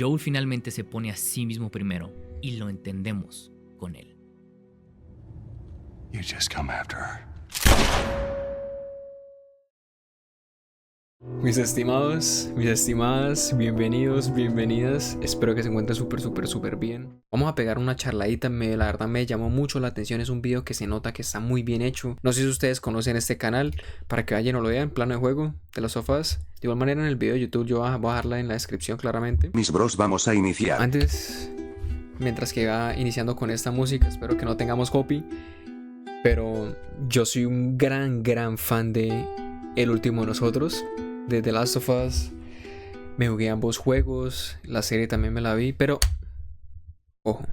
Joel finalmente se pone a sí mismo primero y lo entendemos con él. You just come after her. Mis estimados, mis estimadas, bienvenidos, bienvenidas. Espero que se encuentren súper bien. Vamos a pegar una charladita, la verdad me llamó mucho la atención. Es un video que se nota que está muy bien hecho. No sé si ustedes conocen este canal, para que vayan o lo vean, plano de juego de las sofás. De igual manera en el video de YouTube yo voy a dejarla en la descripción claramente. Mis bros, vamos a iniciar. Antes, mientras que va iniciando con esta música, espero que no tengamos copy. Pero yo soy un gran fan de El Último de Nosotros, de The Last of Us. Me jugué ambos juegos, la serie también me la vi, pero ojo,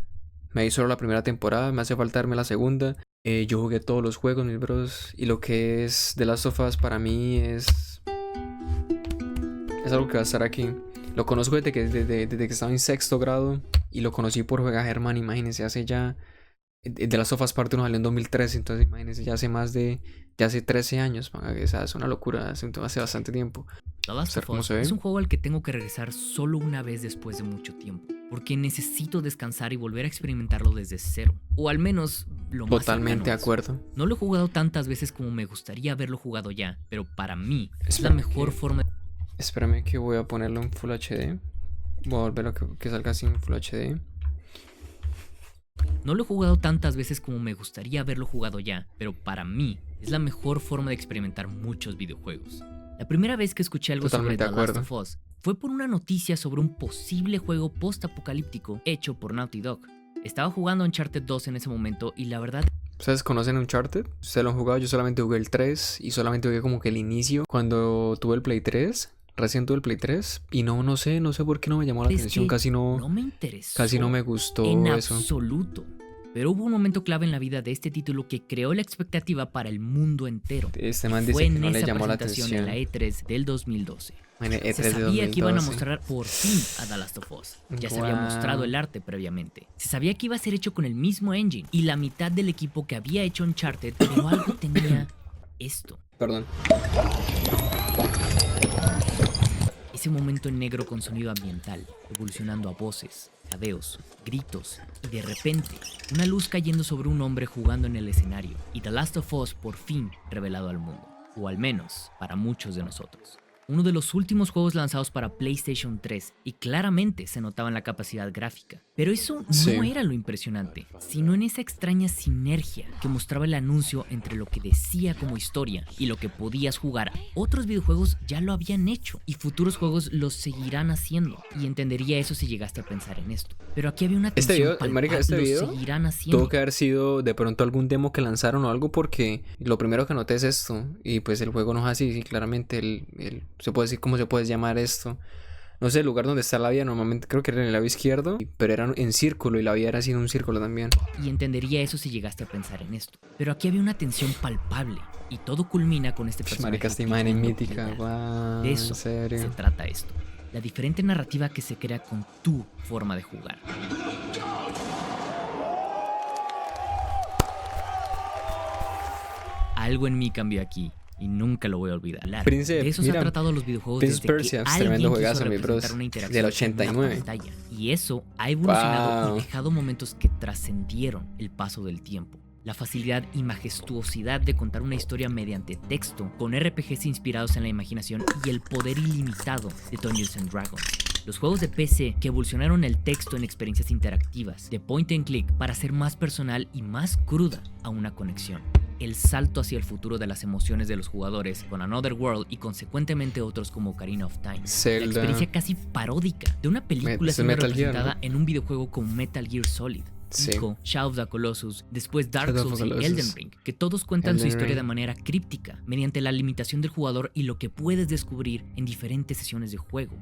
me vi solo la primera temporada, me hace falta darme la segunda. Yo jugué todos los juegos, mis bros, y lo que es The Last of Us para mí es algo que va a estar aquí. Lo conozco desde que estaba en sexto grado y lo conocí por jugar Germán, imagínense, hace ya... The Last of Us Part 1 salió en 2013, entonces imagínense, ya hace 13 años, o sea, es una locura, hace bastante tiempo. The Last of Us es un juego al que tengo que regresar solo una vez después de mucho tiempo, porque necesito descansar y volver a experimentarlo desde cero, o al menos lo más Totalmente de acuerdo. No lo he jugado tantas veces como me gustaría haberlo jugado ya, pero para mí es la mejor forma. Espérame que voy a ponerlo en Full HD. Voy a volverlo que salga así en Full HD. No lo he jugado tantas veces como me gustaría haberlo jugado ya, pero para mí es la mejor forma de experimentar muchos videojuegos. La primera vez que escuché algo sobre The Last of Us fue por una noticia sobre un posible juego post-apocalíptico hecho por Naughty Dog. Estaba jugando Uncharted 2 en ese momento y la verdad... ¿Ustedes conocen Uncharted? ¿Ustedes lo han jugado? Yo solamente jugué el 3 y solamente jugué como que el inicio cuando tuve el Play 3. Recién tuve el Play 3 y no sé por qué no me llamó la atención, casi no me interesó, casi no me gustó en eso. absoluto. Pero hubo un momento clave en la vida de este título que creó la expectativa para el mundo entero. Este man dice que no le llamó la atención. En la E3 del 2012. E3 se sabía de 2012. que iban a mostrar por fin a The Last of Us. Ya se había mostrado el arte previamente. Se sabía que iba a ser hecho con el mismo engine y la mitad del equipo que había hecho Uncharted, pero algo tenía esto. Perdón. Ese momento en negro con sonido ambiental, evolucionando a voces, jadeos, gritos y de repente una luz cayendo sobre un hombre jugando en el escenario y The Last of Us por fin revelado al mundo, o al menos para muchos de nosotros. Uno de los últimos juegos lanzados para PlayStation 3 y claramente se notaba en la capacidad gráfica. Pero eso no era lo impresionante, sino en esa extraña sinergia que mostraba el anuncio entre lo que decía como historia y lo que podías jugar. Otros videojuegos ya lo habían hecho y futuros juegos lo seguirán haciendo, y entendería eso si llegaste a pensar en esto. Pero aquí había una tensión palpable, este video seguirán haciendo. Tuvo que haber sido de pronto algún demo que lanzaron o algo, porque lo primero que noté es esto, y pues el juego no es así, claramente se puede decir, ¿cómo se puede llamar esto? No sé, el lugar donde está la vía, normalmente creo que era en el lado izquierdo, pero era en círculo y la vía era así en un círculo también. Y entendería eso si llegaste a pensar en esto. Pero aquí había una tensión palpable y todo culmina con este personaje. Marica, esta imagen es mítica, wow, de eso ¿en serio? se trata esto. La diferente narrativa que se crea con tu forma de jugar. Algo en mí cambió aquí y nunca lo voy a olvidar. Prince, de eso se ha tratado los videojuegos Prince desde Persia, que alguien tremendo quiso juegazo, mi representar bros, una interacción del en 89. una pantalla. Y eso ha evolucionado Wow. y dejado momentos que trascendieron el paso del tiempo. La facilidad y majestuosidad de contar una historia mediante texto, con RPGs inspirados en la imaginación y el poder ilimitado de Dungeons & Dragons. Los juegos de PC que evolucionaron el texto en experiencias interactivas, de point and click, para hacer más personal y más cruda a una conexión. El salto hacia el futuro de las emociones de los jugadores con Another World y consecuentemente otros como Ocarina of Time. Zelda. La experiencia casi paródica de una película siendo representada en un videojuego como Metal Gear Solid. Ico, Shadow of the Colossus, después Dark Souls y Elden Ring, que todos cuentan su historia de manera críptica, mediante la limitación del jugador y lo que puedes descubrir en diferentes sesiones de juego.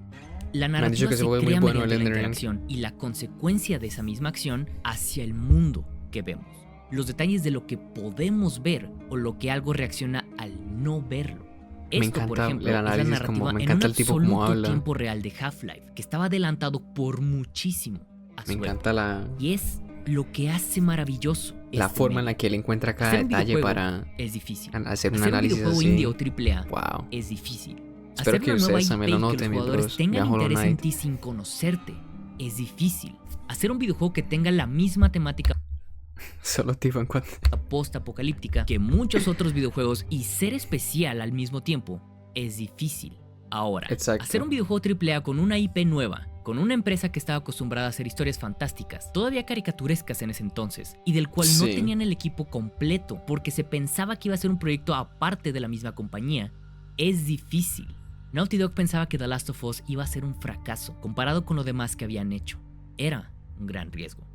La narrativa se crea mediante la interacción y la consecuencia de esa misma acción hacia el mundo que vemos. Los detalles de lo que podemos ver o lo que algo reacciona al no verlo. Esto, por ejemplo, es la narrativa en un absoluto tiempo real de Half-Life, que estaba adelantado por muchísimo a su época. Y es lo que hace maravilloso la forma en la que él encuentra cada detalle para es difícil. Hacer un análisis videojuego así. indie o AAA es difícil. Espero que ustedes también lo noten, que los jugadores tengan interés en ti sin conocerte es difícil. Hacer un videojuego que tenga la misma temática solo Tiffany post-apocalíptica que muchos otros videojuegos y ser especial al mismo tiempo es difícil. Ahora, hacer un videojuego AAA con una IP nueva, con una empresa que estaba acostumbrada a hacer historias fantásticas, todavía caricaturescas en ese entonces, y del cual no tenían el equipo completo porque se pensaba que iba a ser un proyecto aparte de la misma compañía, es difícil. Naughty Dog pensaba que The Last of Us iba a ser un fracaso comparado con lo demás que habían hecho. Era un gran riesgo.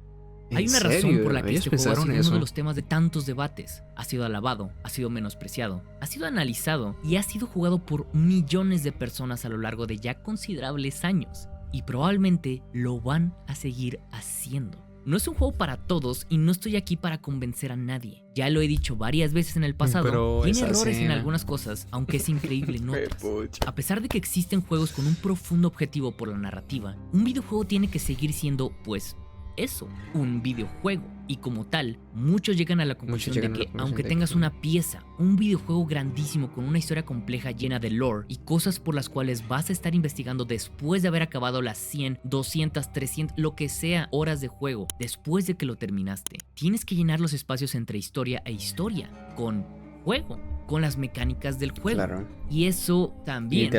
Hay una razón por la que este juego ha sido uno de los temas de tantos debates. Ha sido alabado, ha sido menospreciado, ha sido analizado y ha sido jugado por millones de personas a lo largo de ya considerables años. Y probablemente lo van a seguir haciendo. No es un juego para todos y no estoy aquí para convencer a nadie. Ya lo he dicho varias veces en el pasado, tiene errores en algunas cosas, aunque es increíble en otras. A pesar de que existen juegos con un profundo objetivo por la narrativa, un videojuego tiene que seguir siendo, pues, eso, un videojuego. Y como tal, muchos llegan a la conclusión de que aunque tengas una pieza, un videojuego grandísimo con una historia compleja llena de lore y cosas por las cuales vas a estar investigando después de haber acabado las 100, 200, 300, lo que sea horas de juego, después de que lo terminaste, tienes que llenar los espacios entre historia e historia con juego, con las mecánicas del juego. Claro. Y eso también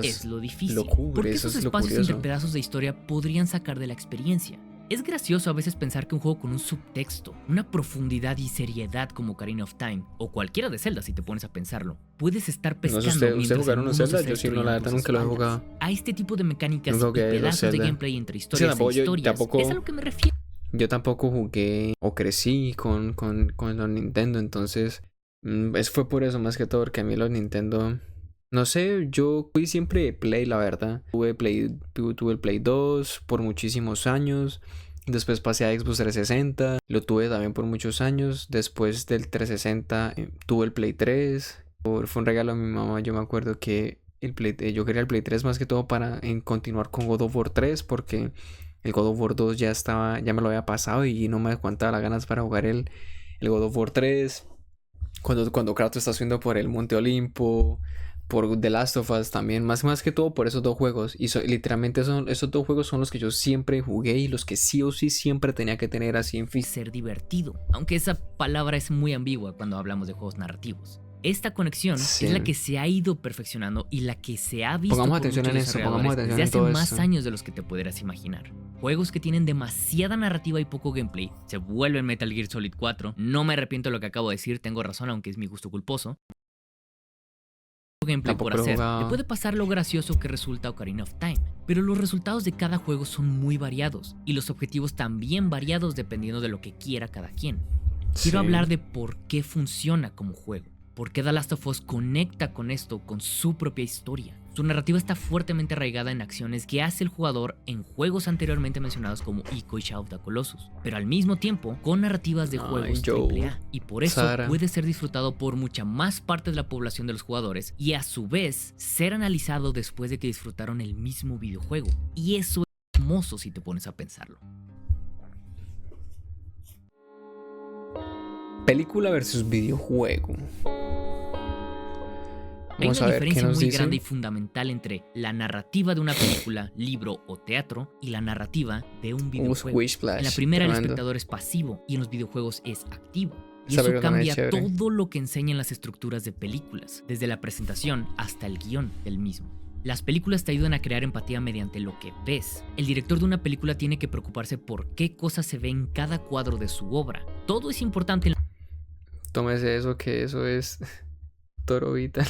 es lo difícil. Porque esos espacios entre pedazos de historia podrían sacar de la experiencia. Es gracioso a veces pensar que un juego con un subtexto, una profundidad y seriedad como Ocarina of Time, o cualquiera de Zelda si te pones a pensarlo, puedes estar pescando. ¿Usted jugaron un Zelda? Yo sí, no, la verdad nunca lo he jugado. A este tipo de mecánicas y pedazos de gameplay entre historias e historias es a lo que me refiero. Yo tampoco jugué o crecí con los Nintendo, entonces eso fue por eso más que todo, porque a mí los Nintendo... No sé, yo fui siempre Play, la verdad. Tuve el Play 2 por muchísimos años. Después pasé a Xbox 360. Lo tuve también por muchos años. Después del 360 tuve el Play 3. Fue un regalo a mi mamá. Yo me acuerdo que yo quería el Play 3 más que todo para continuar con God of War 3. Porque el God of War 2 ya me lo había pasado y no me aguantaba las ganas para jugar el God of War 3. Cuando Kratos está subiendo por el Monte Olimpo... Por The Last of Us también, más que todo por esos dos juegos. Y literalmente esos dos juegos son los que yo siempre jugué y los que sí o sí siempre tenía que tener así en físico. Ser divertido, aunque esa palabra es muy ambigua cuando hablamos de juegos narrativos. Esta conexión es la que se ha ido perfeccionando y la que se ha visto pongamos atención en eso, desde hace más años de los que te podrás imaginar. Juegos que tienen demasiada narrativa y poco gameplay se vuelven Metal Gear Solid 4. No me arrepiento de lo que acabo de decir, tengo razón, aunque es mi gusto culposo. Gameplay por hacer, le puede pasar lo gracioso que resulta Ocarina of Time, pero los resultados de cada juego son muy variados y los objetivos también variados dependiendo de lo que quiera cada quien. Quiero hablar de por qué funciona como juego, por qué The Last of Us conecta con esto, con su propia historia. Su narrativa está fuertemente arraigada en acciones que hace el jugador en juegos anteriormente mencionados como Ico y Shadow of the Colossus, pero al mismo tiempo con narrativas de juegos AAA, y por eso puede ser disfrutado por mucha más parte de la población de los jugadores y a su vez ser analizado después de que disfrutaron el mismo videojuego. Y eso es hermoso si te pones a pensarlo. Película versus videojuego. Hay una diferencia muy grande y fundamental entre la narrativa de una película, libro o teatro y la narrativa de un videojuego. En la primera el espectador es pasivo y en los videojuegos es activo. Y eso cambia todo lo que enseñan las estructuras de películas, desde la presentación hasta el guión del mismo. Las películas te ayudan a crear empatía mediante lo que ves. El director de una película tiene que preocuparse por qué cosas se ve en cada cuadro de su obra. Todo es importante. Tómese eso, que eso es Toro Vital.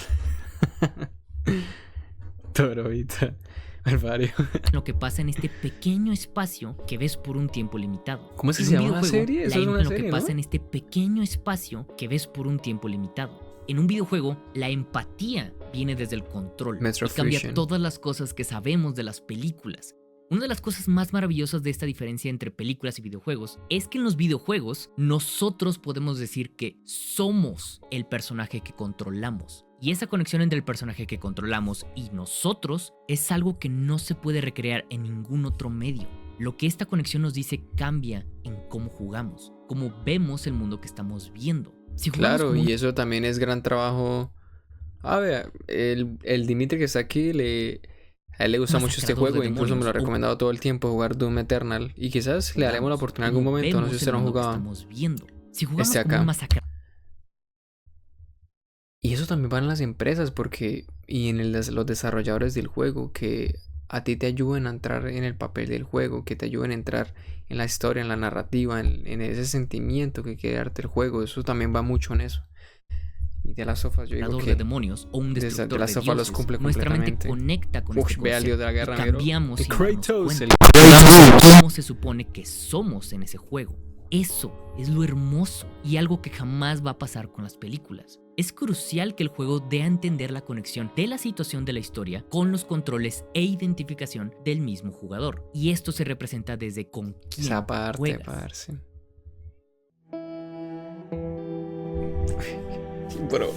Toro Vital. Alvario. Lo que pasa en este pequeño espacio que ves por un tiempo limitado. ¿Cómo es que se llama la serie? Eso es una lo serie, que ¿no? pasa en este pequeño espacio que ves por un tiempo limitado. En un videojuego, la empatía viene desde el control y cambia todas las cosas que sabemos de las películas. Una de las cosas más maravillosas de esta diferencia entre películas y videojuegos es que en los videojuegos nosotros podemos decir que somos el personaje que controlamos. Y esa conexión entre el personaje que controlamos y nosotros es algo que no se puede recrear en ningún otro medio. Lo que esta conexión nos dice cambia en cómo jugamos, cómo vemos el mundo que estamos viendo. Claro, y eso también es gran trabajo. A ver, el Dimitri que está aquí A él le gusta mucho este juego, de incluso me lo ha demonios, recomendado todo el tiempo jugar Doom Eternal. Y quizás le daremos la oportunidad en algún momento, no sé si usted lo han jugado. Si jugamos Este como acá. un masacrador. Y eso también va en las empresas porque y en los desarrolladores del juego que a ti te ayuden a entrar en el papel del juego, que te ayuden a entrar en la historia, en la narrativa, en ese sentimiento que quiere darte el juego. Eso también va mucho en eso. Y The Last of Us, yo digo que de demonios o un destructor The Last de of Us los dioses, cumple nuestra mente completamente. conecta con Uf, este ve al dios de la concepto guerra, y cambiamos el sin darnos Kratos, cuenta. ¿Cómo se supone que somos en ese juego? Eso es lo hermoso y algo que jamás va a pasar con las películas. Es crucial que el juego dé a entender la conexión de la situación de la historia con los controles e identificación del mismo jugador. Y esto se representa desde con quién esa parte, juegas. parce. Bro.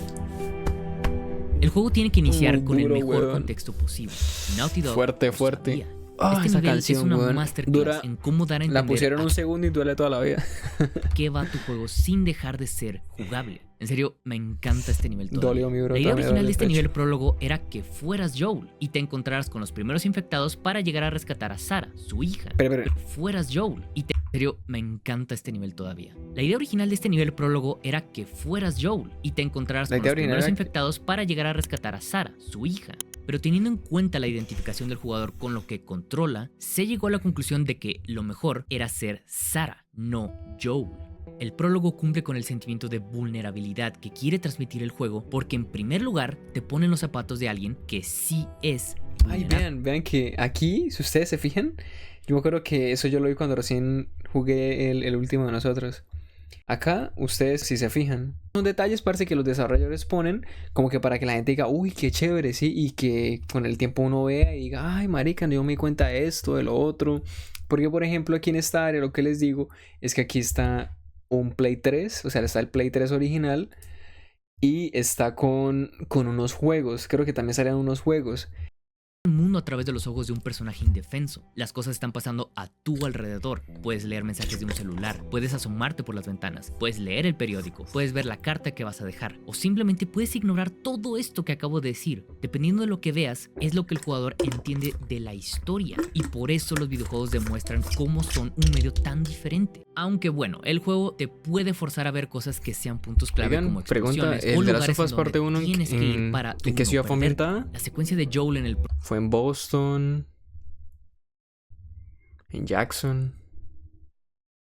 El juego tiene que iniciar con el duro, mejor weón. contexto posible. Naughty Dog Fuerte, lo fuerte. sabía. Ah, Este esa nivel canción, es una weón. masterclass Dura. en cómo dar a entender La pusieron a un segundo y duele toda la vida. qué va tu juego sin dejar de ser jugable. En serio, me encanta este nivel todavía. Dolió mi bro, La idea todavía original duele de el este pecho. nivel prólogo era que fueras Joel y te encontraras con los primeros infectados para llegar a rescatar a Sarah, su hija. Pero. Fueras Joel y en serio, me encanta este nivel todavía. La idea original de este nivel prólogo era que fueras Joel y te encontraras La con idea los primeros original era infectados para llegar a rescatar a Sarah, su hija. Pero teniendo en cuenta la identificación del jugador con lo que controla, se llegó a la conclusión de que lo mejor era ser Sarah, no Joel. El prólogo cumple con el sentimiento de vulnerabilidad que quiere transmitir el juego porque en primer lugar te pone en los zapatos de alguien que sí es Ay, vulnerable. vean que aquí, si ustedes se fijan, yo me acuerdo que eso yo lo vi cuando recién jugué el último de nosotros. Acá, ustedes, si se fijan, son detalles, parece que los desarrolladores ponen como que para que la gente diga, uy, qué chévere, sí, y que con el tiempo uno vea y diga, ay, marica, no me di cuenta de esto, de lo otro. Porque, por ejemplo, aquí en esta área lo que les digo es que aquí está un Play 3, o sea, está el Play 3 original y está con unos juegos, creo que también salían unos juegos. El mundo a través de los ojos de un personaje indefenso. Las cosas están pasando a tu alrededor. Puedes leer mensajes de un celular, puedes asomarte por las ventanas, puedes leer el periódico, puedes ver la carta que vas a dejar o simplemente puedes ignorar todo esto que acabo de decir. Dependiendo de lo que veas, es lo que el jugador entiende de la historia y por eso los videojuegos demuestran cómo son un medio tan diferente. Aunque bueno, el juego te puede forzar a ver cosas que sean puntos clave. Oigan, como pregunta, explosiones ¿el o de Last lugares of Us en parte donde 1 tienes que ir para en qué tú ciudad no fue perderte. ambientada? La secuencia de Joel en el Fue en Boston, en Jackson.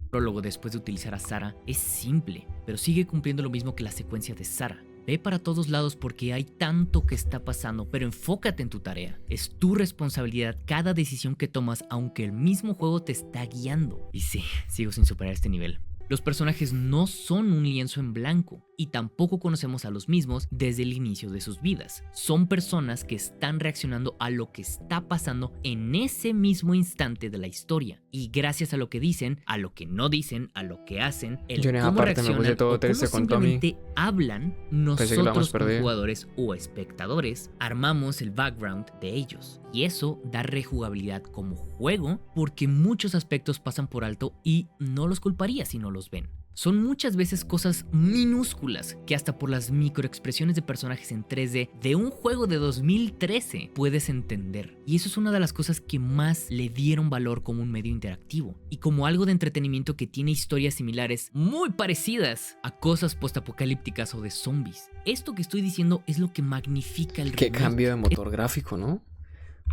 prólogo después de utilizar a Sarah es simple, pero sigue cumpliendo lo mismo que la secuencia de Sarah. Ve para todos lados porque hay tanto que está pasando, pero enfócate en tu tarea. Es tu responsabilidad cada decisión que tomas, aunque el mismo juego te está guiando. Y sí, sigo sin superar este nivel. Los personajes no son un lienzo en blanco y tampoco conocemos a los mismos desde el inicio de sus vidas. Son personas que están reaccionando a lo que está pasando en ese mismo instante de la historia. Y gracias a lo que dicen, a lo que no dicen, a lo que hacen, el Yo en esa cómo parte me reaccionan puse todo o cómo triste con Tommy. simplemente hablan, Pensé que lo habíamos nosotros como perdido. jugadores o espectadores armamos el background de ellos. Y eso da rejugabilidad como juego porque muchos aspectos pasan por alto y no los culparía si no los ven. Son muchas veces cosas minúsculas que hasta por las microexpresiones de personajes en 3D de un juego de 2013 puedes entender. Y eso es una de las cosas que más le dieron valor como un medio interactivo y como algo de entretenimiento que tiene historias similares muy parecidas a cosas postapocalípticas o de zombies. Esto que estoy diciendo es lo que magnifica el Qué remake. cambio de motor gráfico, ¿no?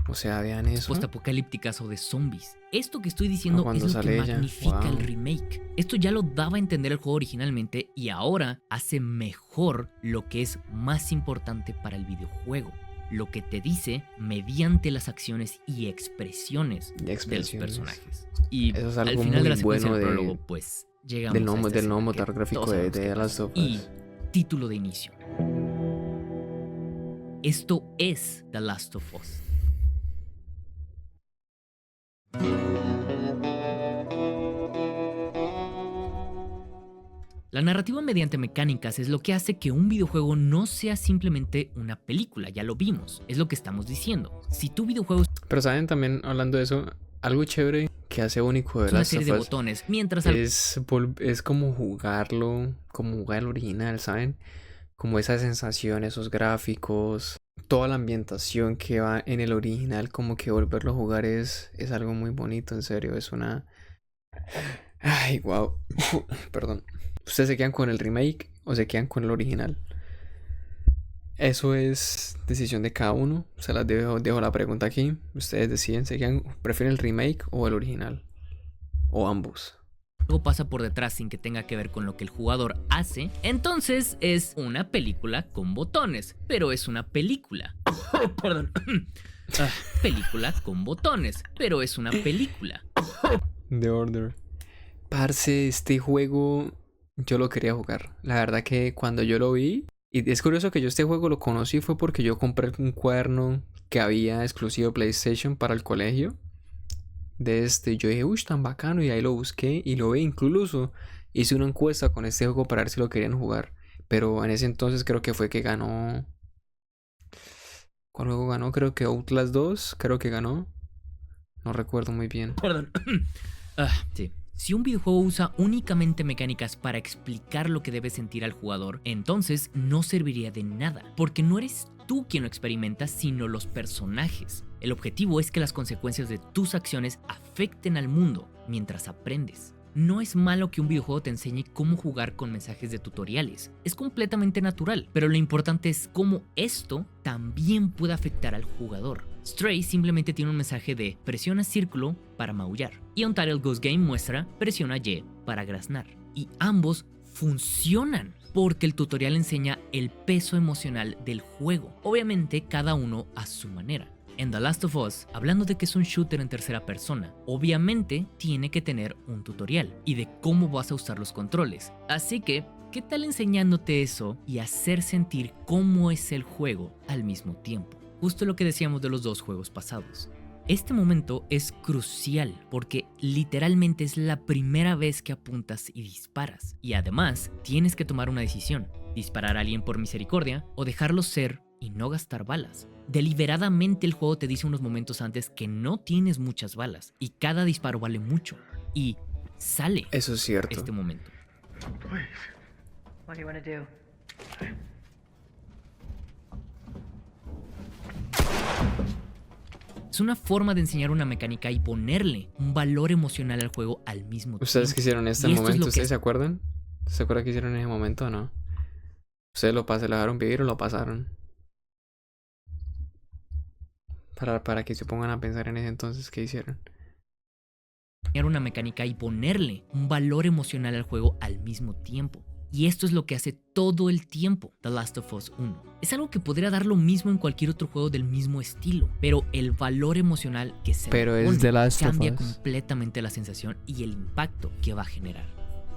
O sea, vean eso. Postapocalípticas o de zombies. Esto que estoy diciendo cuando es lo que sale ella. magnifica Wow. el remake. Esto ya lo daba a entender el juego originalmente y ahora hace mejor lo que es más importante para el videojuego. Lo que te dice mediante las acciones y expresiones de los personajes. Y Eso es al algo final de la muy secuencia bueno del de- prólogo, pues llegamos Del a nuevo, esta del nuevo escena que motor gráfico todos de sabemos The qué Last of pasa. Y Us. título de inicio. Esto es The Last of Us. La narrativa mediante mecánicas es lo que hace que un videojuego no sea simplemente una película, ya lo vimos, es lo que estamos diciendo. Si tu videojuego Pero saben también, hablando de eso, algo chévere que hace único de es una Last serie of de Us botones, mientras es como jugarlo, como jugar el original, ¿saben? como esa sensación, esos gráficos, toda la ambientación que va en el original, como que volverlo a jugar es algo muy bonito, en serio, es una... Ay, wow. Perdón. ¿Ustedes se quedan con el remake o se quedan con el original? Eso es decisión de cada uno. Se las dejo la pregunta aquí. Ustedes deciden, ¿prefieren el remake o el original? O ambos. Algo pasa por detrás sin que tenga que ver con lo que el jugador hace, entonces es una película con botones, pero es una película. Perdón. Película con botones, pero es una película. The Order. Parce, este juego yo lo quería jugar. La verdad que cuando yo lo vi, y es curioso que yo este juego lo conocí fue porque yo compré un cuaderno que había exclusivo PlayStation para el colegio. Yo dije, uy, tan bacano, y ahí lo busqué y lo vi. Incluso hice una encuesta con este juego para ver si lo querían jugar. Pero en ese entonces creo que fue que ganó. ¿Cuál juego ganó? Creo que Outlast 2, creo que ganó. No recuerdo muy bien. Perdón. Sí. Si un videojuego usa únicamente mecánicas para explicar lo que debe sentir al jugador, entonces no serviría de nada, porque no eres tú quien lo experimenta, sino los personajes. El objetivo es que las consecuencias de tus acciones afecten al mundo mientras aprendes. No es malo que un videojuego te enseñe cómo jugar con mensajes de tutoriales. Es completamente natural, pero lo importante es cómo esto también puede afectar al jugador. Stray simplemente tiene un mensaje de presiona círculo para maullar, y Untitled Goose Game muestra presiona Y para graznar. Y ambos funcionan porque el tutorial enseña el peso emocional del juego, obviamente cada uno a su manera. En The Last of Us, hablando de que es un shooter en tercera persona, obviamente tiene que tener un tutorial y de cómo vas a usar los controles. Así que, ¿qué tal enseñándote eso y hacer sentir cómo es el juego al mismo tiempo? Justo lo que decíamos de los dos juegos pasados. Este momento es crucial porque literalmente es la primera vez que apuntas y disparas. Y además, tienes que tomar una decisión: disparar a alguien por misericordia o dejarlo ser y no gastar balas. Deliberadamente el juego te dice unos momentos antes que no tienes muchas balas y cada disparo vale mucho. Y sale eso es cierto. Este momento. Es una forma de enseñar una mecánica y ponerle un valor emocional al juego al mismo tiempo. ¿Ustedes que hicieron este momento? ¿Ustedes se acuerdan? ¿Se acuerdan que hicieron en ese momento o no? ¿Ustedes lo dejaron vivir o lo pasaron? Para que se pongan a pensar en ese entonces, ¿qué hicieron? Enseñar una mecánica y ponerle un valor emocional al juego al mismo tiempo. Y esto es lo que hace todo el tiempo The Last of Us 1. Es algo que podría dar lo mismo en cualquier otro juego del mismo estilo, pero el valor emocional que se le pone cambia completamente la sensación y el impacto que va a generar.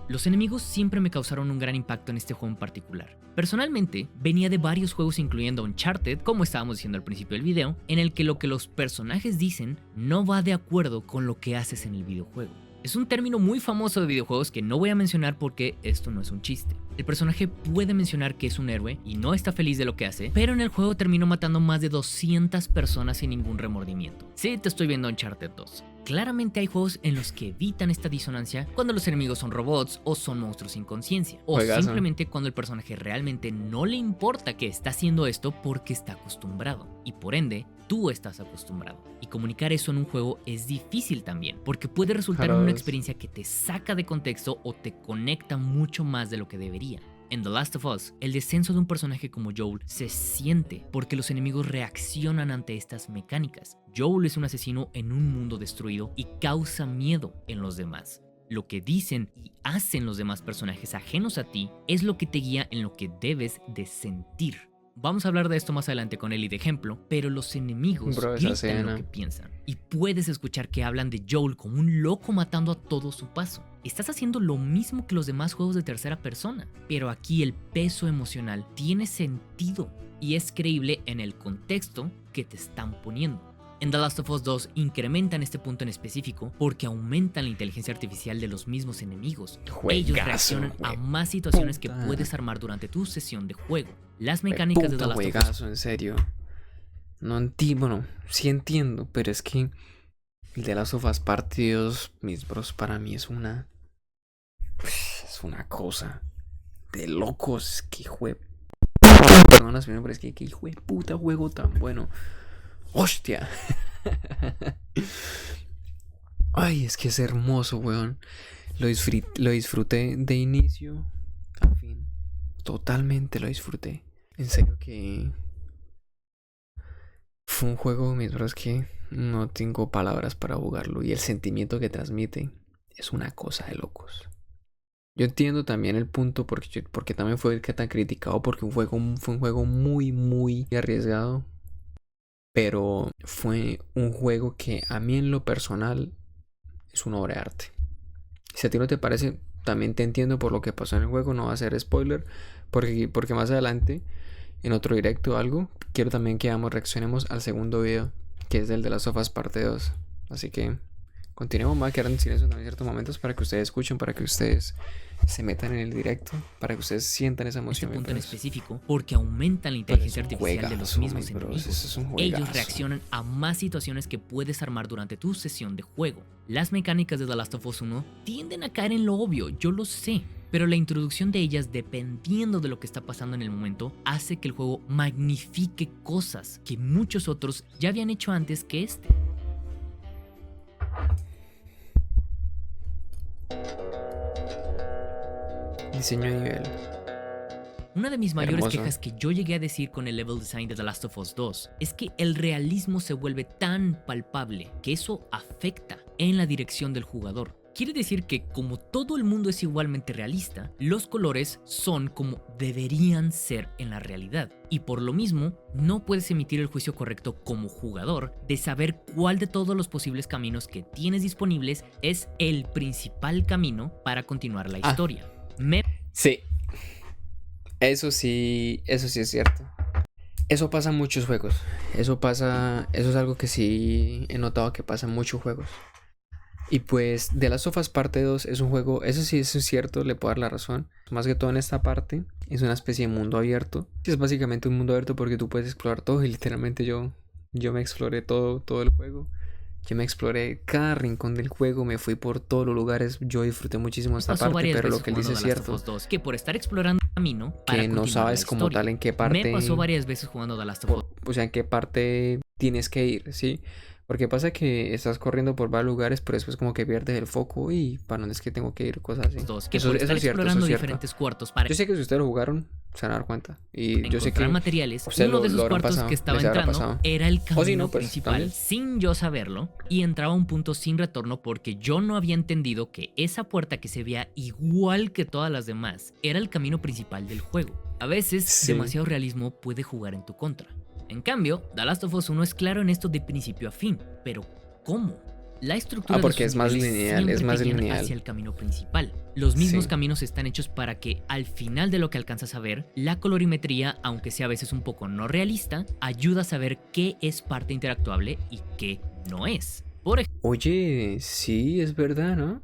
Los enemigos siempre me causaron un gran impacto en este juego en particular. Personalmente, venía de varios juegos incluyendo Uncharted, como estábamos diciendo al principio del video, en el que lo que los personajes dicen no va de acuerdo con lo que haces en el videojuego. Es un término muy famoso de videojuegos que no voy a mencionar porque esto no es un chiste. El personaje puede mencionar que es un héroe y no está feliz de lo que hace, pero en el juego terminó matando más de 200 personas sin ningún remordimiento. Sí, te estoy viendo Uncharted 2. Claramente hay juegos en los que evitan esta disonancia cuando los enemigos son robots o son monstruos sin conciencia, o simplemente cuando el personaje realmente no le importa que está haciendo esto porque está acostumbrado, y por ende, tú estás acostumbrado. Y comunicar eso en un juego es difícil también, porque puede resultar en una experiencia que te saca de contexto o te conecta mucho más de lo que debería. En The Last of Us, el descenso de un personaje como Joel se siente porque los enemigos reaccionan ante estas mecánicas. Joel es un asesino en un mundo destruido y causa miedo en los demás. Lo que dicen y hacen los demás personajes ajenos a ti es lo que te guía en lo que debes de sentir. Vamos a hablar de esto más adelante con Ellie de ejemplo, pero los enemigos gritan lo que piensan. Y puedes escuchar que hablan de Joel como un loco matando a todo su paso. Estás haciendo lo mismo que los demás juegos de tercera persona, pero aquí el peso emocional tiene sentido y es creíble en el contexto que te están poniendo. En The Last of Us 2 incrementan este punto en específico porque aumentan la inteligencia artificial de los mismos enemigos. Ellos reaccionan a más situaciones que puedes armar durante tu sesión de juego. Las mecánicas de The Last of Us... en serio. No entiendo, bueno, sí entiendo, pero es que el de Last of Us Parte 2, mis bros, para mí es una cosa de locos, que personas, pero es que hijo de puta juego tan bueno. ¡Hostia! Ay, es que es hermoso, weón. Lo disfruté de inicio a fin. Totalmente lo disfruté. En serio que fue un juego, mientras que no tengo palabras para jugarlo. Y el sentimiento que transmite es una cosa de locos. Yo entiendo también el punto porque también fue tan criticado, porque fue un juego muy, muy arriesgado. Pero fue un juego que a mí en lo personal es una obra de arte. Si a ti no te parece, también te entiendo por lo que pasó en el juego. No va a ser spoiler, porque más adelante, en otro directo o algo, quiero también que reaccionemos al segundo video, que es el de las sofás parte 2. Así que continuemos, me voy a quedar en silencio en ciertos momentos para que ustedes escuchen, para que ustedes se metan en el directo, para que ustedes sientan esa emoción. Este punto en específico, porque aumenta la inteligencia artificial de los mismos enemigos. Ellos reaccionan a más situaciones que puedes armar durante tu sesión de juego. Las mecánicas de The Last of Us 1 tienden a caer en lo obvio, yo lo sé. Pero la introducción de ellas, dependiendo de lo que está pasando en el momento, hace que el juego magnifique cosas que muchos otros ya habían hecho antes que este. Diseño de nivel. Una de mis mayores quejas que yo llegué a decir con el level design de The Last of Us 2 es que el realismo se vuelve tan palpable que eso afecta en la dirección del jugador. Quiere decir que como todo el mundo es igualmente realista, los colores son como deberían ser en la realidad. Y por lo mismo, no puedes emitir el juicio correcto como jugador de saber cuál de todos los posibles caminos que tienes disponibles es el principal camino para continuar la historia. Sí. Eso sí es cierto. Eso pasa en muchos juegos. Eso es algo que sí he notado que pasa en muchos juegos. Y pues The Last of Us parte 2 es un juego, eso es cierto, le puedo dar la razón. Más que todo en esta parte, es una especie de mundo abierto. Es básicamente un mundo abierto porque tú puedes explorar todo. Y literalmente yo me exploré todo el juego. Yo me exploré cada rincón del juego, me fui por todos los lugares. Yo disfruté muchísimo esta parte, pero lo que él dice es cierto. Que por estar explorando el camino, que no sabes como tal en qué parte. Me pasó varias veces jugando The Last of Us. O sea, en qué parte tienes que ir, ¿sí? Porque pasa que estás corriendo por varios lugares, pero después como que pierdes el foco y para dónde es que tengo que ir, cosas así. Eso es cierto, eso es diferentes cuartos para... Yo sé que si ustedes lo jugaron, se van a dar cuenta. Y yo sé que materiales, uno de esos cuartos que estaba entrando era el camino principal, también, sin yo saberlo, y entraba a un punto sin retorno porque yo no había entendido que esa puerta que se veía igual que todas las demás era el camino principal del juego. A veces, demasiado realismo puede jugar en tu contra. En cambio, The Last of Us 1 es claro en esto de principio a fin, pero ¿cómo? La estructura porque es más lineal, hacia el camino principal. Los mismos caminos están hechos para que al final de lo que alcanzas a ver, la colorimetría, aunque sea a veces un poco no realista, ayuda a saber qué es parte interactuable y qué no es. Oye, sí, es verdad, ¿no?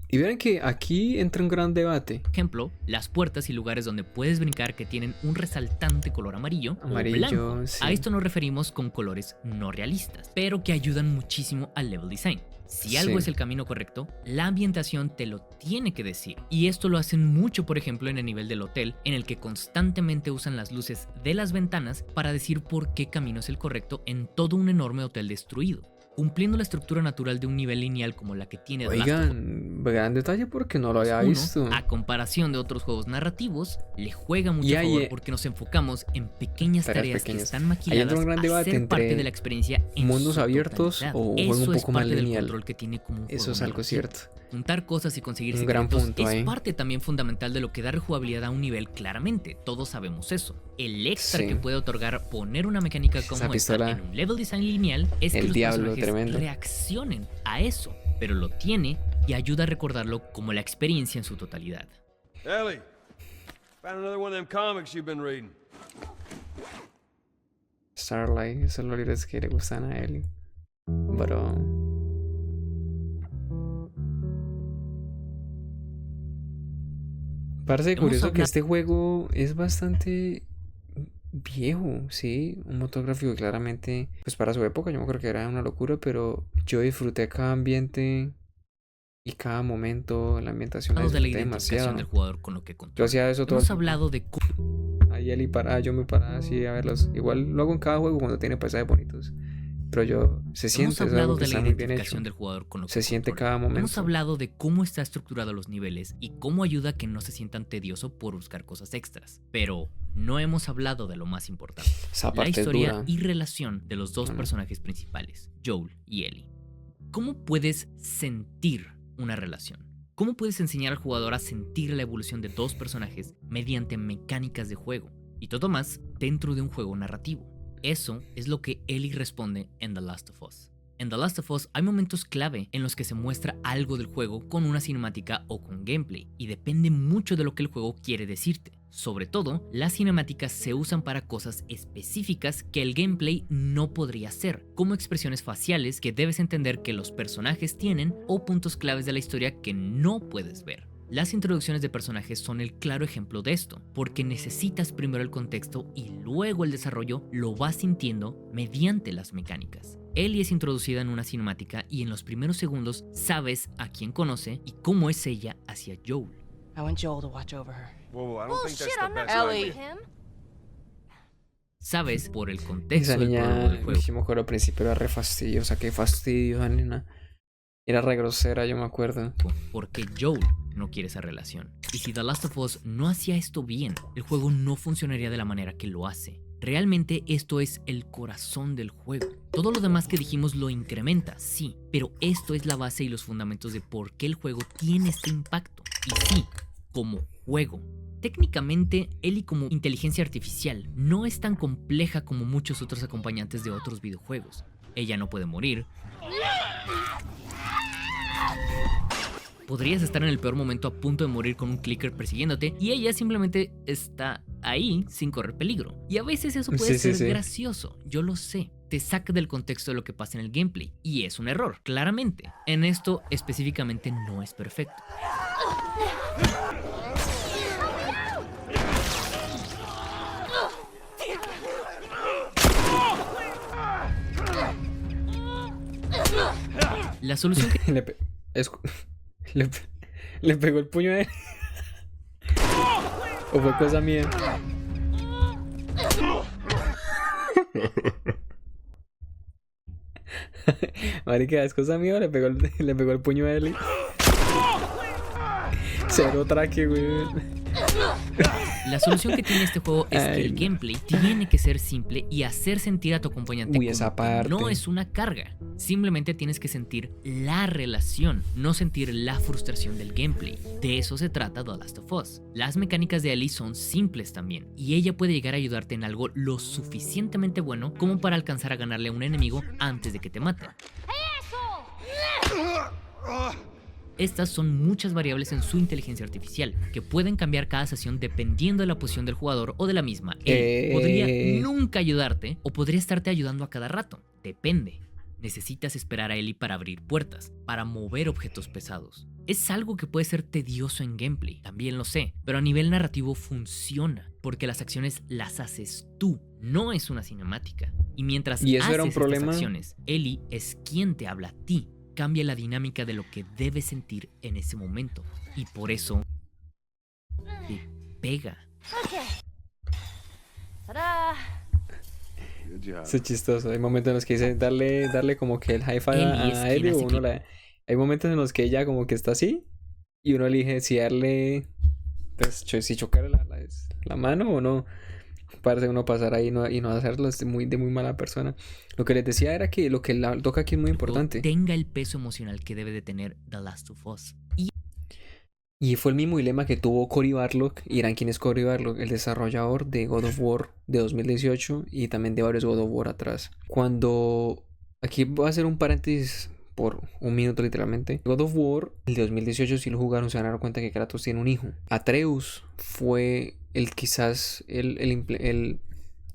Y verán que aquí entra un gran debate. Por ejemplo, las puertas y lugares donde puedes brincar que tienen un resaltante color amarillo o blanco. Sí. A esto nos referimos con colores no realistas, pero que ayudan muchísimo al level design. Si algo es el camino correcto, la ambientación te lo tiene que decir. Y esto lo hacen mucho, por ejemplo, en el nivel del hotel, en el que constantemente usan las luces de las ventanas para decir por qué camino es el correcto en todo un enorme hotel destruido, cumpliendo la estructura natural de un nivel lineal como la que tiene The Last of Us. Oigan, gran detalle porque no lo había visto. A comparación de otros juegos narrativos, le juega mucho a favor porque nos enfocamos en pequeñas tareas que están maquiladas a ser parte de la experiencia en mundos abiertos totalidad. O un juego un poco más lineal. Del control que tiene como un Eso es algo cierto. Juntar cosas y conseguir un gran punto es parte también fundamental de lo que da rejugabilidad a un nivel, claramente. Todos sabemos eso. El extra que puede otorgar poner una mecánica como esta en un level design lineal es que los personajes reaccionen a eso, pero lo tiene y ayuda a recordarlo como la experiencia en su totalidad. Ellie, found another one of them comics you've been reading. Starlight, esos los libros que le gustan a Ellie. Bro. Parece curioso que este juego es bastante viejo, sí, un motor gráfico claramente, pues para su época yo creo que era una locura, pero yo disfruté cada ambiente y cada momento, la ambientación la disfruté demasiado. Del jugador con lo que yo hacía eso todo. Hemos hablado de y Eli parada, yo me paraba así a verlos. Igual lo hago en cada juego cuando tiene paisajes bonitos. Pero se siente, es algo que de la identificación del jugador con lo que se siente cada momento. Hemos hablado de cómo está estructurado los niveles y cómo ayuda a que no se sientan tedioso por buscar cosas extras. Pero no hemos hablado de lo más importante. La historia y relación de los dos personajes principales, Joel y Ellie. ¿Cómo puedes sentir una relación? ¿Cómo puedes enseñar al jugador a sentir la evolución de dos personajes mediante mecánicas de juego? Y todo más dentro de un juego narrativo. Eso es lo que Ellie responde en The Last of Us. En The Last of Us hay momentos clave en los que se muestra algo del juego con una cinemática o con gameplay, y depende mucho de lo que el juego quiere decirte. Sobre todo, las cinemáticas se usan para cosas específicas que el gameplay no podría hacer, como expresiones faciales que debes entender que los personajes tienen o puntos claves de la historia que no puedes ver. Las introducciones de personajes son el claro ejemplo de esto, porque necesitas primero el contexto y luego el desarrollo lo vas sintiendo mediante las mecánicas. Ellie es introducida en una cinemática y en los primeros segundos sabes a quién conoce y cómo es ella hacia Joel. I want Joel to watch over her. Whoa, I don't think that's the best Ellie. idea. Sabes por el contexto esa niña, del juego. Yo me acuerdo al principio era re fastidiosa, qué fastidio, esa nena. Era re grosera, yo me acuerdo. Porque Joel no quiere esa relación. Y si The Last of Us no hacía esto bien, el juego no funcionaría de la manera que lo hace. Realmente esto es el corazón del juego. Todo lo demás que dijimos lo incrementa, sí, pero esto es la base y los fundamentos de por qué el juego tiene este impacto. Y sí, como juego. Técnicamente, Ellie como inteligencia artificial no es tan compleja como muchos otros acompañantes de otros videojuegos. Ella no puede morir. Podrías estar en el peor momento a punto de morir con un clicker persiguiéndote y ella simplemente está ahí sin correr peligro. Y a veces eso puede ser gracioso, yo lo sé. Te saca del contexto de lo que pasa en el gameplay y es un error, claramente. En esto específicamente no es perfecto. La solución que... le pegó el puño a él. ¿O fue cosa mía? Marica, ¿es cosa mía o le pegó el puño a él? Cero traque, güey. La solución que tiene este juego es que el gameplay tiene que ser simple y hacer sentir a tu acompañante como esa parte. No es una carga. Simplemente tienes que sentir la relación, no sentir la frustración del gameplay. De eso se trata The Last of Us. Las mecánicas de Ellie son simples también, y ella puede llegar a ayudarte en algo lo suficientemente bueno como para alcanzar a ganarle a un enemigo antes de que te mate. Estas son muchas variables en su inteligencia artificial, que pueden cambiar cada sesión dependiendo de la posición del jugador o de la misma. Él podría nunca ayudarte o podría estarte ayudando a cada rato. Depende. Necesitas esperar a Ellie para abrir puertas, para mover objetos pesados. Es algo que puede ser tedioso en gameplay, también lo sé, pero a nivel narrativo funciona, porque las acciones las haces tú, no es una cinemática. Y mientras haces estas acciones, Ellie es quien te habla a ti. Cambia la dinámica de lo que debes sentir en ese momento. Y por eso te pega. Eso es chistoso. Hay momentos en los que dice darle como que el high five a Ellie. Hay momentos en los que ella como que está así y uno elige si darle, pues, si chocar la mano o no. Parece uno pasar ahí y no hacerlo, es de muy mala persona. Lo que les decía era que lo que toca aquí es muy importante. Tenga el peso emocional que debe de tener The Last of Us. Y fue el mismo dilema que tuvo Cory Barlog. Y dirán quién es Cory Barlog, el desarrollador de God of War de 2018 y también de varios God of War atrás. Cuando... Aquí voy a hacer un paréntesis por un minuto literalmente. God of War, el de 2018, si lo jugaron se van a dar cuenta que Kratos tiene un hijo. Atreus fue quizás el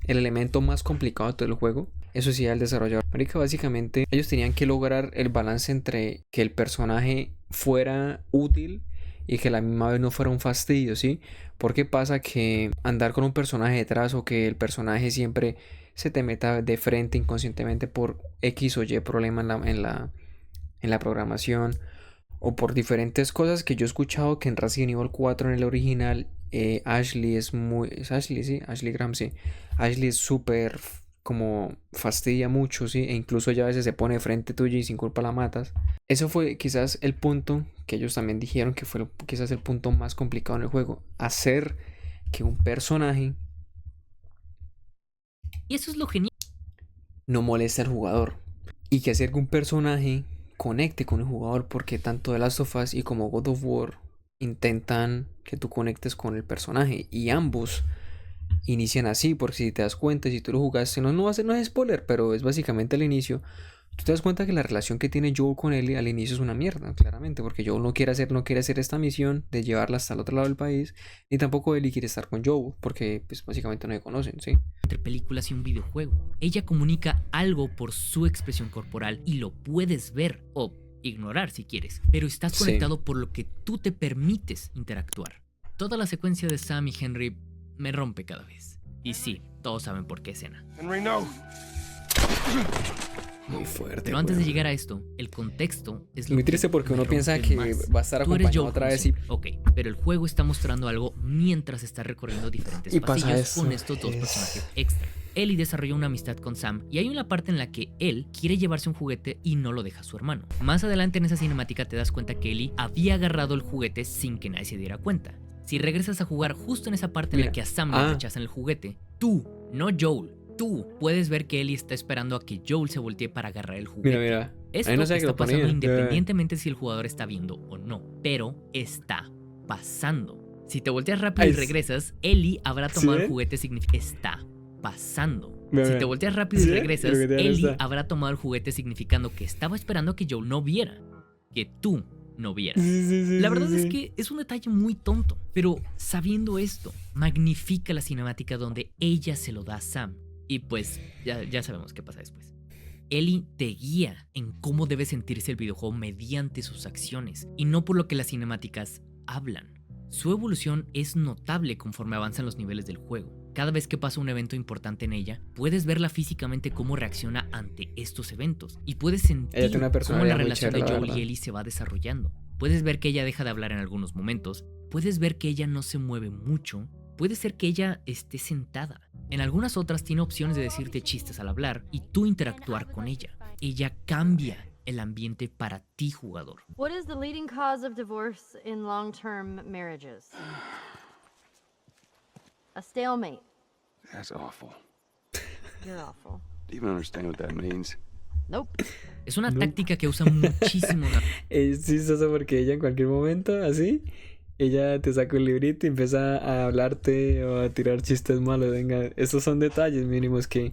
elemento más complicado de todo el juego. Eso sí, el desarrollador. Marica, básicamente ellos tenían que lograr el balance entre que el personaje fuera útil y que a la misma vez no fuera un fastidio, ¿sí? Porque pasa que andar con un personaje detrás o que el personaje siempre se te meta de frente inconscientemente por X o Y problema en la programación, o por diferentes cosas que yo he escuchado que en Resident Evil 4 en el original Ashley es muy... ¿Es Ashley? Sí, Ashley Graham, sí. Ashley es súper como fastidia mucho, sí, e incluso ella a veces se pone de frente tuyo y sin culpa la matas. Eso fue quizás el punto que ellos también dijeron que fue quizás el punto más complicado en el juego. Hacer que un personaje... Y eso es lo genial. No moleste al jugador. Y que hacer que un personaje conecte con el jugador, porque tanto The Last of Us y como God of War intentan que tú conectes con el personaje, y ambos inician así, porque si te das cuenta, si tú lo jugaste, no es spoiler, pero es básicamente el inicio. Tú te das cuenta que la relación que tiene Joel con Ellie al inicio es una mierda, claramente, porque Joel no quiere hacer esta misión de llevarla hasta el otro lado del país, ni tampoco Ellie quiere estar con Joel, porque pues básicamente no se conocen, ¿sí? Entre películas y un videojuego. Ella comunica algo por su expresión corporal y lo puedes ver o ignorar si quieres, pero estás conectado por lo que tú te permites interactuar. Toda la secuencia de Sam y Henry me rompe cada vez. Y sí, todos saben por qué escena. Henry, no. Muy fuerte. Pero antes de llegar a esto, el contexto es lo muy triste porque uno piensa que va a estar acompañado otra vez y... Ok, pero el juego está mostrando algo mientras está recorriendo diferentes pasillos con estos dos personajes extra. Ellie desarrolló una amistad con Sam y hay una parte en la que él quiere llevarse un juguete y no lo deja a su hermano. Más adelante en esa cinemática te das cuenta que Ellie había agarrado el juguete sin que nadie se diera cuenta. Si regresas a jugar justo en esa parte en la que a Sam le rechazan el juguete, tú, no Joel, tú puedes ver que Ellie está esperando a que Joel se voltee para agarrar el juguete. Mira. Esto no sé está pasando independientemente si el jugador está viendo o no, pero está pasando. Si te volteas rápido y regresas, Ellie habrá tomado el juguete está pasando. Si te volteas rápido y regresas, Ellie habrá tomado el juguete significando que estaba esperando a que Joel no viera, que tú no vieras. La verdad es que es un detalle muy tonto, pero sabiendo esto, magnifica la cinemática donde ella se lo da a Sam. Y pues ya sabemos qué pasa después. Ellie te guía en cómo debe sentirse el videojuego mediante sus acciones y no por lo que las cinemáticas hablan. Su evolución es notable conforme avanzan los niveles del juego. Cada vez que pasa un evento importante en ella, puedes verla físicamente cómo reacciona ante estos eventos y puedes sentir cómo la relación de Joel y Ellie se va desarrollando. Puedes ver que ella deja de hablar en algunos momentos, puedes ver que ella no se mueve mucho, puede ser que ella esté sentada. En algunas otras tiene opciones de decirte chistes al hablar y tú interactuar con ella. Ella cambia el ambiente para ti, jugador. What is the leading cause of divorce in long-term marriages? A stalemate. That's awful. You're awful. Do you even understand what that means? Nope. Es una táctica que usa muchísimo. Es chistoso porque ella en cualquier momento, así, ella te saca un librito y empieza a hablarte o a tirar chistes malos. Venga, estos son detalles mínimos que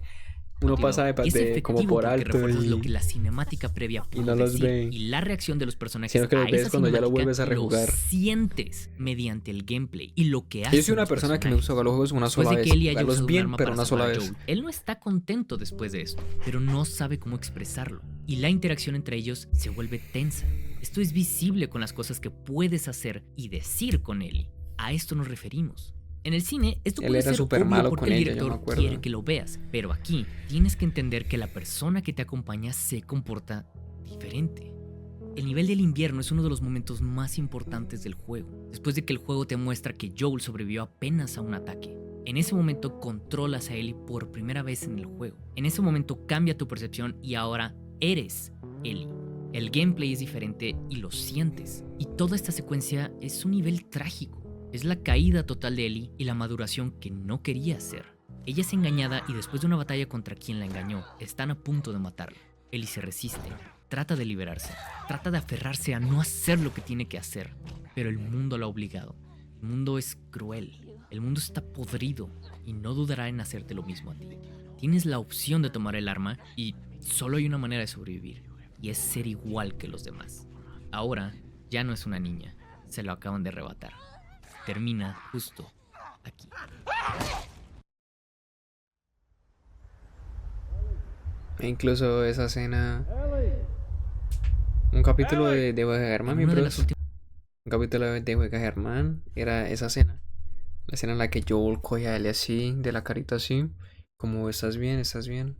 uno pasa de como por alto y lo que la cinemática previa y no los ve. Y la reacción de los personajes sino que los ves cuando ya lo vuelves a rejugar. Lo sientes mediante el gameplay y lo que hace. Yo soy una persona que me gusta jugar los juegos una sola vez. Jugarlos bien, pero una sola vez. Él no está contento después de esto, pero no sabe cómo expresarlo. Y la interacción entre ellos se vuelve tensa. Esto es visible con las cosas que puedes hacer y decir con Ellie. A esto nos referimos. En el cine, esto puede ser obvio malo porque el director quiere que lo veas, pero aquí tienes que entender que la persona que te acompaña se comporta diferente. El nivel del invierno es uno de los momentos más importantes del juego, después de que el juego te muestra que Joel sobrevivió apenas a un ataque. En ese momento controlas a Ellie por primera vez en el juego. En ese momento cambia tu percepción y ahora eres Ellie. El gameplay es diferente y lo sientes. Y toda esta secuencia es un nivel trágico. Es la caída total de Ellie y la maduración que no quería hacer. Ella es engañada y después de una batalla contra quien la engañó, están a punto de matarla. Ellie se resiste, trata de liberarse, trata de aferrarse a no hacer lo que tiene que hacer, pero el mundo la ha obligado. El mundo es cruel, el mundo está podrido y no dudará en hacerte lo mismo a ti. Tienes la opción de tomar el arma y solo hay una manera de sobrevivir, y es ser igual que los demás. Ahora ya no es una niña, se lo acaban de arrebatar. Termina justo aquí. E incluso esa escena... Un capítulo de Juega Germán, mi bros. Un capítulo de Juega Germán era esa escena. La escena en la que Joel coge a Ellie así, de la carita así. Como, ¿estás bien? ¿Estás bien?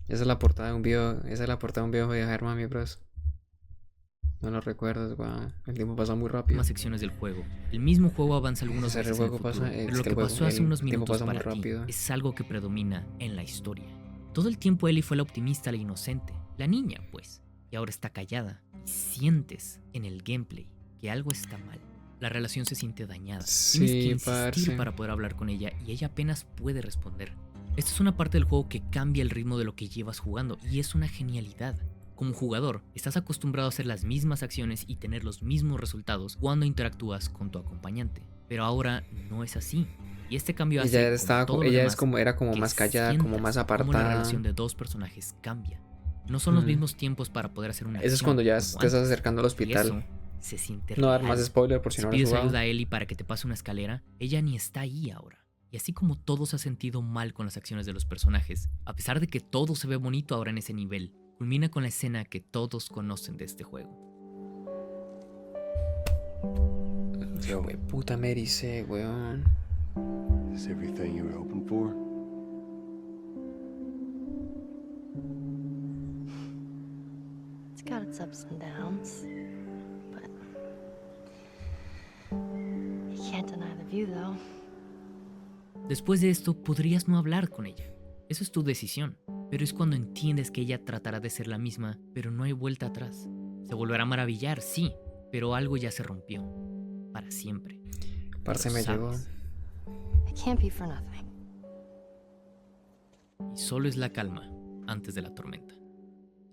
Esa es la portada de un video. Esa es la portada de un video de Juega Germán, mi bros. No lo recuerdas, wow. El tiempo pasa muy rápido. Más secciones del juego. El mismo juego avanza algunos meses el juego en el futuro, pasa, pero lo que pasó hace unos minutos para ti rápido. es algo que predomina en la historia. Todo el tiempo Ellie fue la optimista, la inocente, la niña, pues, y ahora está callada. Y sientes en el gameplay que algo está mal. La relación se siente dañada. Sí, Tienes que insistir parce. para poder hablar con ella y ella apenas puede responder. Esta es una parte del juego que cambia el ritmo de lo que llevas jugando y es una genialidad. Como jugador, estás acostumbrado a hacer las mismas acciones y tener los mismos resultados cuando interactúas con tu acompañante. Pero ahora no es así. Y este cambio hace era como más callada, como más apartada. Cómo la relación de dos personajes cambia. No son los mismos tiempos para poder hacer una acción. Eso es cuando ya te estás acercando al Y hospital. eso se siente No dar real. más spoiler por si no lo has pides jugado. ayuda a Ellie para que te pase una escalera, ella ni está ahí ahora. Y así como todo se ha sentido mal con las acciones de los personajes, a pesar de que todo se ve bonito ahora en ese nivel, culmina con la escena que todos conocen de este juego. Güey, puta Mary C, weón. Is everything you were hoping for? It's got its ups and downs, but you can't deny the view, though. Después de esto, podrías no hablar con ella. Eso es tu decisión. Pero es cuando entiendes que ella tratará de ser la misma, pero no hay vuelta atrás. Se volverá a maravillar, sí, pero algo ya se rompió. Para siempre. Parce, me llegó. It can't be for nothing. Y solo es la calma antes de la tormenta.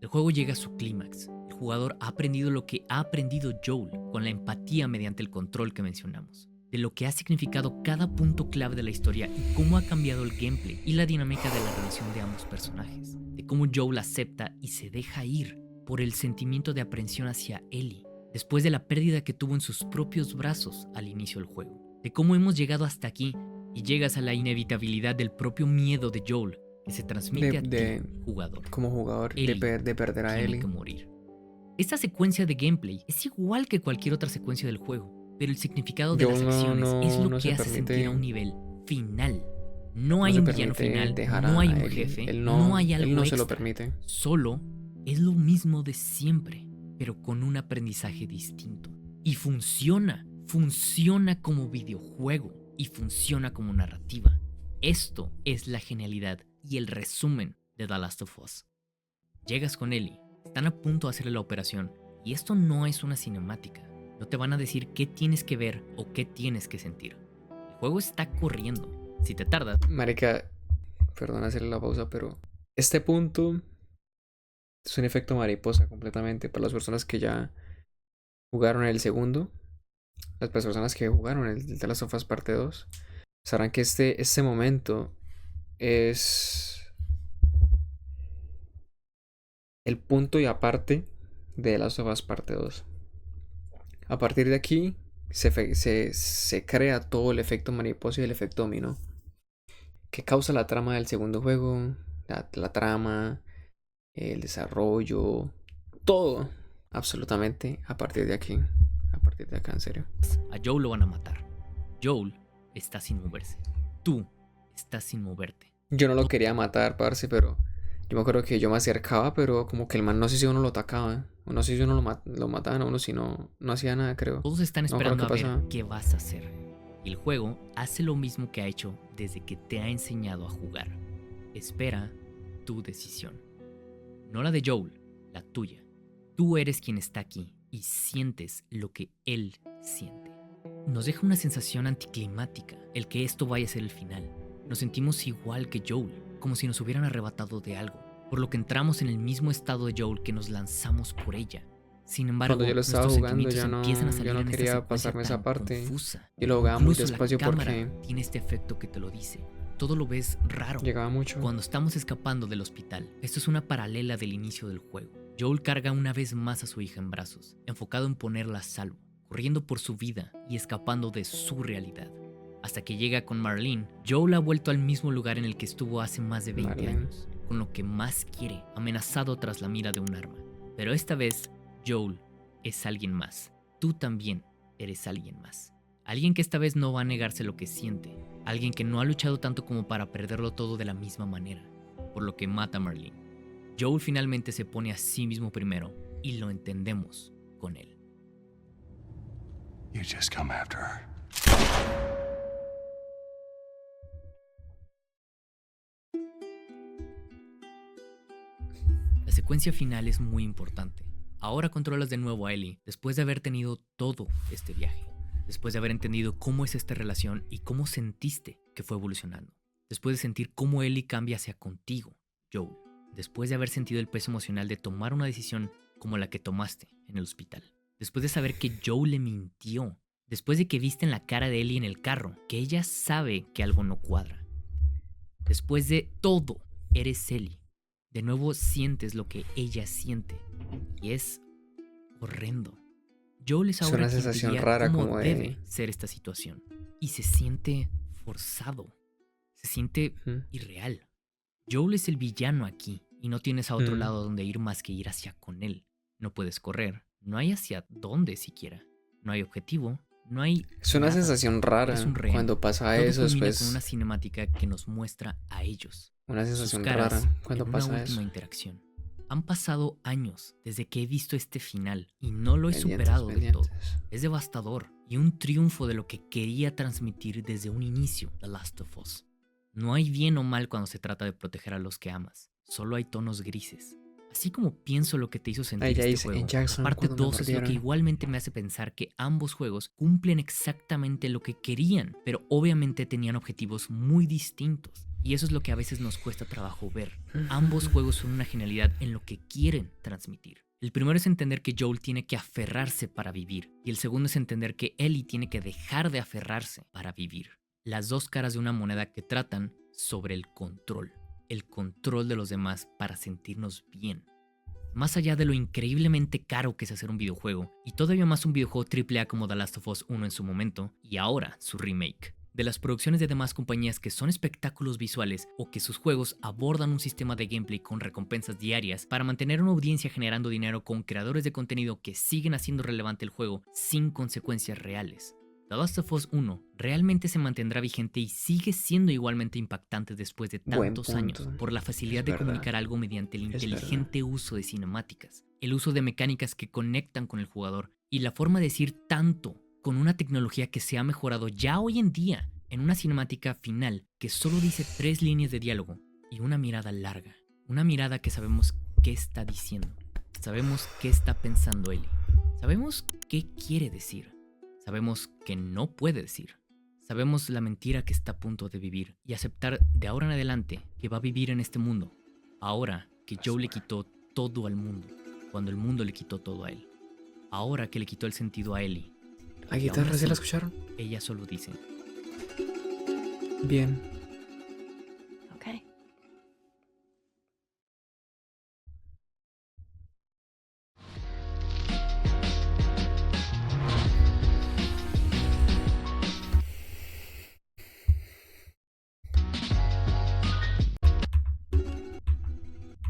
El juego llega a su clímax. El jugador ha aprendido lo que ha aprendido Joel con la empatía mediante el control que mencionamos. De lo que ha significado cada punto clave de la historia y cómo ha cambiado el gameplay y la dinámica de la relación de ambos personajes. De cómo Joel acepta y se deja ir por el sentimiento de aprensión hacia Ellie, después de la pérdida que tuvo en sus propios brazos al inicio del juego. De cómo hemos llegado hasta aquí y llegas a la inevitabilidad del propio miedo de Joel que se transmite a ti, jugador. Como jugador, Ellie de perder a tiene Ellie. que morir. Esta secuencia de gameplay es igual que cualquier otra secuencia del juego, pero el significado de las acciones es lo que hace sentir a un nivel final. No hay un villano final, no hay un jefe, no hay algo él no extra. se lo permite. Solo es lo mismo de siempre, pero con un aprendizaje distinto. Y funciona como videojuego y funciona como narrativa. Esto es la genialidad y el resumen de The Last of Us. Llegas con Ellie, están a punto de hacerle la operación y esto no es una cinemática. No te van a decir qué tienes que ver o qué tienes que sentir. El juego está corriendo. Si te tardas... Marica, perdón hacerle la pausa, pero este punto es un efecto mariposa completamente para las personas que ya jugaron el segundo. Las personas que jugaron el The Last of Us Parte 2 sabrán que este momento es el punto y aparte de The Last of Us Parte 2. A partir de aquí se crea todo el efecto mariposa y el efecto dominó que causa la trama del segundo juego, la trama, el desarrollo, todo, absolutamente, a partir de aquí, a partir de acá, en serio. A Joel lo van a matar. Joel está sin moverse. Tú estás sin moverte. Yo no lo quería matar, parce, pero yo me acuerdo que yo me acercaba, pero como que el man, no sé si uno lo atacaba, o no sé si uno lo mataban a uno, si no hacía nada, creo. Todos están No, esperando creo que a ver pasa. qué vas a hacer. Y el juego hace lo mismo que ha hecho desde que te ha enseñado a jugar. Espera tu decisión. No la de Joel, la tuya. Tú eres quien está aquí y sientes lo que él siente. Nos deja una sensación anticlimática el que esto vaya a ser el final. Nos sentimos igual que Joel, como si nos hubieran arrebatado de algo, por lo que entramos en el mismo estado de Joel que nos lanzamos por ella. Sin embargo, Cuando yo lo estaba nuestros jugando, sentimientos yo empiezan a salir no en esta quería secuencia pasarme esa tan parte. confusa. Yo lo jugaba muy Incluso despacio la cámara porque tiene este efecto que te lo dice. Todo lo ves raro. llegaba mucho. Cuando estamos escapando del hospital, esto es una paralela del inicio del juego. Joel carga una vez más a su hija en brazos, enfocado en ponerla a salvo, corriendo por su vida y escapando de su realidad. Hasta que llega con Marlene, Joel ha vuelto al mismo lugar en el que estuvo hace más de 20 Marlene. años, con lo que más quiere, amenazado tras la mira de un arma. Pero esta vez, Joel es alguien más. Tú también eres alguien más. Alguien que esta vez no va a negarse lo que siente. Alguien que no ha luchado tanto como para perderlo todo de la misma manera, por lo que mata a Marlene. Joel finalmente se pone a sí mismo primero, y lo entendemos, con él. You just come after her. La secuencia final es muy importante. Ahora controlas de nuevo a Ellie después de haber tenido todo este viaje. Después de haber entendido cómo es esta relación y cómo sentiste que fue evolucionando. Después de sentir cómo Ellie cambia hacia contigo, Joel. Después de haber sentido el peso emocional de tomar una decisión como la que tomaste en el hospital. Después de saber que Joel le mintió. Después de que viste en la cara de Ellie en el carro que ella sabe que algo no cuadra. Después de todo, eres Ellie. De nuevo sientes lo que ella siente. Y es horrendo. Joel es ahora una quien sensación diría rara cómo como de... debe ser esta situación. Y se siente forzado. Se siente irreal. Joel es el villano aquí y no tienes a otro lado donde ir más que ir hacia con él. No puedes correr. No hay hacia dónde siquiera. No hay objetivo. No hay Es una nada. sensación rara Eres un rehén. cuando pasa Todo eso culmina después. con una cinemática que nos muestra a ellos. Una Sus sensación caras rara cuando en pasa una última eso. interacción. Han pasado años desde que he visto este final y no lo he Pendientes, superado del todo. pendientes. Es devastador y un triunfo de lo que quería transmitir desde un inicio The Last of Us. No hay bien o mal cuando se trata de proteger a los que amas, solo hay tonos grises. Así como pienso lo que te hizo sentir Ahí ya este dice, juego, en Jackson, la parte cuando me 2 es lo que mordieron. igualmente me hace pensar que ambos juegos cumplen exactamente lo que querían, pero obviamente tenían objetivos muy distintos. Y eso es lo que a veces nos cuesta trabajo ver. Ambos juegos son una genialidad en lo que quieren transmitir. El primero es entender que Joel tiene que aferrarse para vivir, y el segundo es entender que Ellie tiene que dejar de aferrarse para vivir. Las dos caras de una moneda que tratan sobre el control de los demás para sentirnos bien. Más allá de lo increíblemente caro que es hacer un videojuego, y todavía más un videojuego AAA como The Last of Us 1 en su momento, y ahora su remake. De las producciones de demás compañías que son espectáculos visuales o que sus juegos abordan un sistema de gameplay con recompensas diarias para mantener una audiencia generando dinero con creadores de contenido que siguen haciendo relevante el juego sin consecuencias reales. The Last of Us 1 realmente se mantendrá vigente y sigue siendo igualmente impactante después de tantos años por la facilidad Es de verdad. comunicar algo mediante el Es inteligente uso de cinemáticas, el uso de mecánicas que conectan con el jugador y la forma de decir tanto con una tecnología que se ha mejorado ya hoy en día en una cinemática final que solo dice 3 líneas de diálogo y una mirada larga, una mirada que sabemos qué está diciendo, sabemos qué está pensando Ellie, sabemos qué quiere decir. Sabemos que no puede decir. Sabemos la mentira que está a punto de vivir y aceptar de ahora en adelante que va a vivir en este mundo. Ahora que Joe le quitó todo al mundo, cuando el mundo le quitó todo a él. Ahora que le quitó el sentido a Ellie. ¿La Y aún guitarra sí la así, escucharon? ella solo dice, Bien. Okay.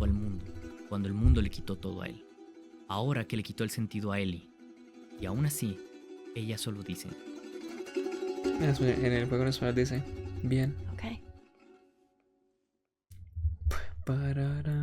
al mundo, cuando el mundo le quitó todo a él. Ahora que le quitó el sentido a Ellie. Y aún así, ella solo dice, En el juego en español dice, bien. Okay. Parará.